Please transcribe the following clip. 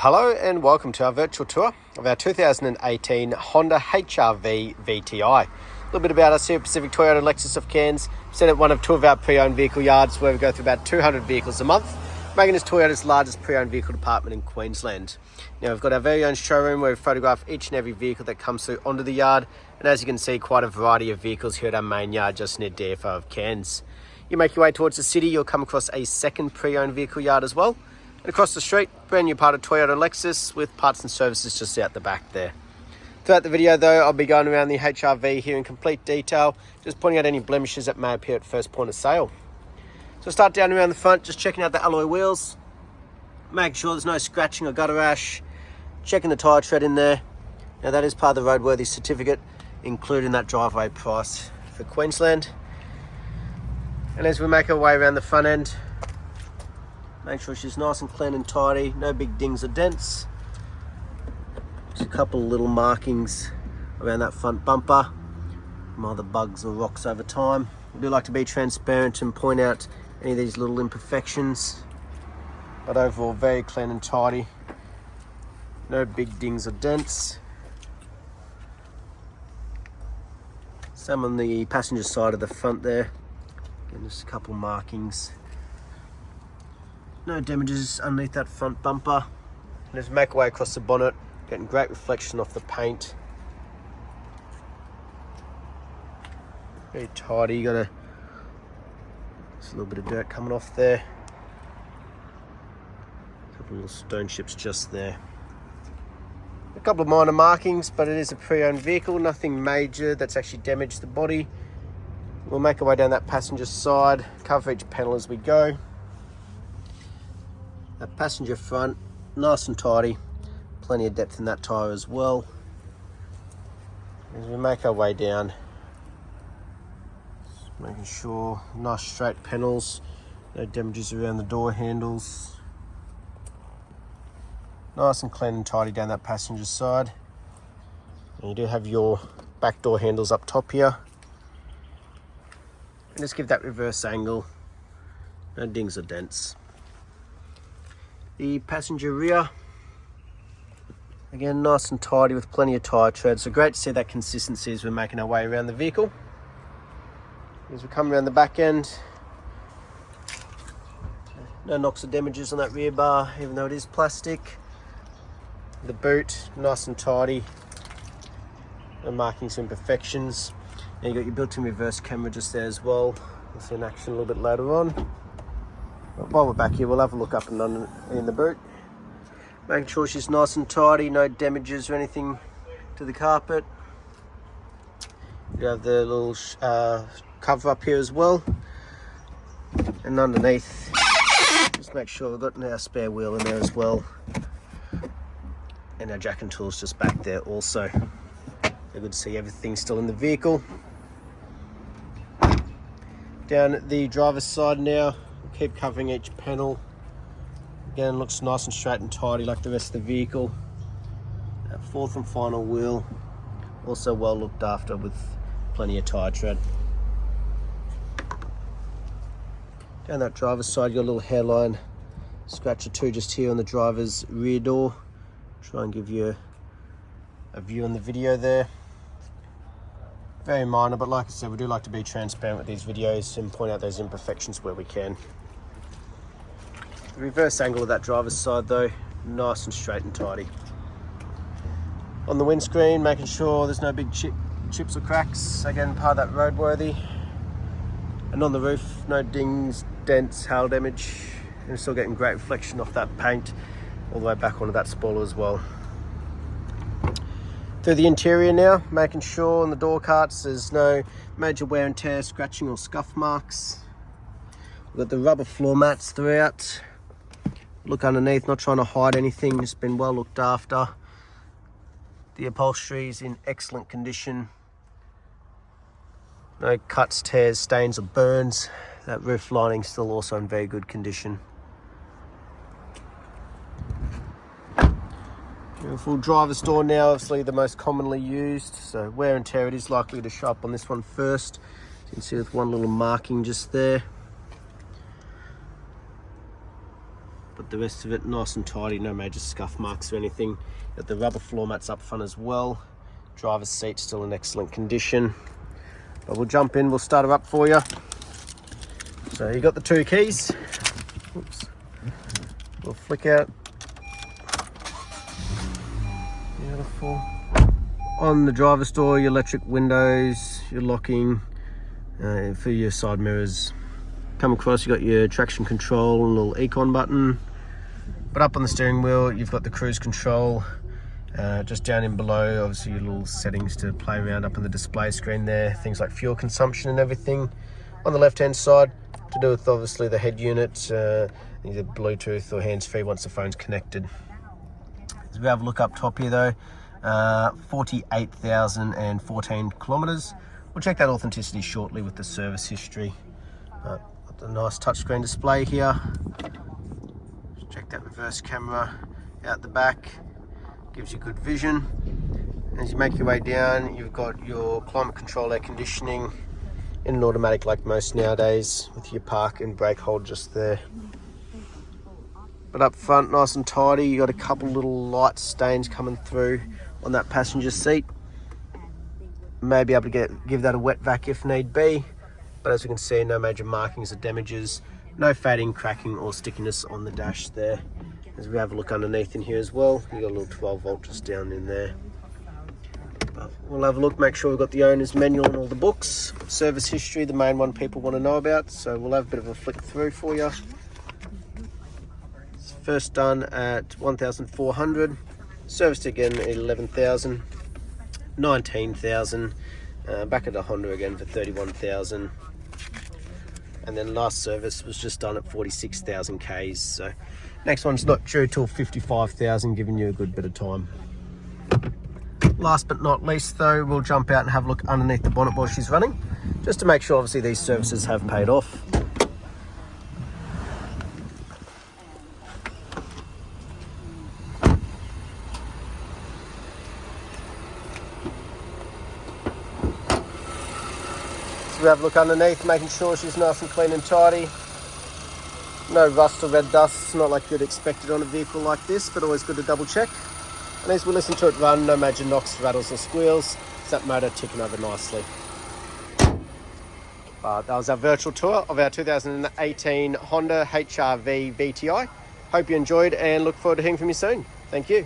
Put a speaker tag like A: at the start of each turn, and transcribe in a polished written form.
A: Hello and welcome to our virtual tour of our 2018 Honda HR-V VTi. A little bit about us here at Pacific Toyota Lexus of Cairns. We're set at one of two of our pre-owned vehicle yards where we go through about 200 vehicles a month, making us Toyota's largest pre-owned vehicle department in Queensland. Now we've got our very own showroom where we photograph each and every vehicle that comes through onto the yard, and as you can see, quite a variety of vehicles here at our main yard just near DFO of Cairns. You make your way towards the city, you'll come across a second pre-owned vehicle yard as well. And across the street, brand new part of Toyota Lexus with parts and services just out the back there. Throughout the video though, I'll be going around the HR-V here in complete detail, just pointing out any blemishes that may appear at first point of sale. So start down around the front, just checking out the alloy wheels, making sure there's no scratching or gutter rash, checking the tyre tread in there. Now that is part of the roadworthy certificate, including that driveway price for Queensland. And as we make our way around the front end, make sure she's nice and clean and tidy, no big dings or dents. Just a couple of little markings around that front bumper, from either bugs or rocks over time. We do like to be transparent and point out any of these little imperfections, but overall very clean and tidy. No big dings or dents. Some on the passenger side of the front there, and just a couple markings. No damages underneath that front bumper. And as we make our way across the bonnet, getting great reflection off the paint. Very tidy, you got just a little bit of dirt coming off there. A couple of little stone chips just there. A couple of minor markings, but it is a pre-owned vehicle, nothing major that's actually damaged the body. We'll make our way down that passenger side, cover each panel as we go. That passenger front, nice and tidy, plenty of depth in that tyre as well. As we make our way down, just making sure nice straight panels, no damages around the door handles. Nice and clean and tidy down that passenger side. And you do have your back door handles up top here. And just give that reverse angle, no dings or dents. The passenger rear, again nice and tidy with plenty of tyre tread, so great to see that consistency as we're making our way around the vehicle. As we come around the back end, no knocks or damages on that rear bar, even though it is plastic. The boot, nice and tidy, no markings or imperfections. And you've got your built-in reverse camera just there as well. We'll see in action a little bit later on. But while we're back here, we'll have a look up and under in the boot. Making sure she's nice and tidy, no damages or anything to the carpet. You have the little cover up here as well. And underneath, just make sure we've got our spare wheel in there as well. And our jack and tools just back there also. So good to see everything still in the vehicle. Down the driver's side now, we'll keep covering each panel. Again, looks nice and straight and tidy like the rest of the vehicle. That fourth and final wheel, also well looked after with plenty of tyre tread. Down that driver's side, you got a little hairline scratch or two just here on the driver's rear door. Try and give you a view on the video there. Very minor, but like I said, we do like to be transparent with these videos and point out those imperfections where we can. The reverse angle of that driver's side though, nice and straight and tidy. On the windscreen, making sure there's no big chips or cracks, again part of that roadworthy. And on the roof, no dings, dents, hail damage, and we're still getting great reflection off that paint all the way back onto that spoiler as well. Through the interior now, making sure on the door carts there's no major wear and tear, scratching or scuff marks. We've got the rubber floor mats throughout. Look underneath, not trying to hide anything, just been well looked after. The upholstery is in excellent condition. No cuts, tears, stains or burns. That roof lining still also in very good condition. Full driver's door now, obviously the most commonly used, so wear and tear it is likely to show up on this one first. You can see with one little marking just there. But the rest of it nice and tidy, no major scuff marks or anything. Got the rubber floor mats up front as well. Driver's seat still in excellent condition. But we'll jump in, we'll start her up for you. So you got the 2 keys. Oops. We'll flick out. Beautiful. On the driver's door, your electric windows, your locking, for your side mirrors. Come across, you got your traction control, a little econ button. But up on the steering wheel, you've got the cruise control. Just down in below, obviously your little settings to play around up on the display screen there. Things like fuel consumption and everything. On the left-hand side, to do with obviously the head unit, either Bluetooth or hands-free once the phone's connected. As we have a look up top here though, 48,014 kilometers. We'll check that authenticity shortly with the service history. Got the nice touchscreen display here. Check that reverse camera out the back. Gives you good vision. As you make your way down, you've got your climate control air conditioning in an automatic like most nowadays, with your park and brake hold just there. But up front, nice and tidy. You got a couple little light stains coming through on that passenger seat. May be able to give that a wet vac if need be. But as we can see, no major markings or damages. No fading, cracking or stickiness on the dash there. As we have a look underneath in here as well, you got a little 12 volt just down in there. But we'll have a look, make sure we've got the owner's manual and all the books. Service history, the main one people want to know about. So we'll have a bit of a flick through for you. It's first done at 1,400. Serviced again at 11,000. 19,000. Back at the Honda again for 31,000. And then last service was just done at 46,000 Ks. So next one's not due till 55,000, giving you a good bit of time. Last but not least though, we'll jump out and have a look underneath the bonnet while she's running, just to make sure obviously these services have paid off. We have a look underneath, making sure she's nice and clean and tidy. No rust or red dust. It's not like you'd expect it on a vehicle like this, but always good to double check. And as we listen to it run, no major knocks, rattles or squeals. It's that motor ticking over nicely. That was our virtual tour of our 2018 Honda HR-V VTi. Hope you enjoyed and look forward to hearing from you soon. Thank you.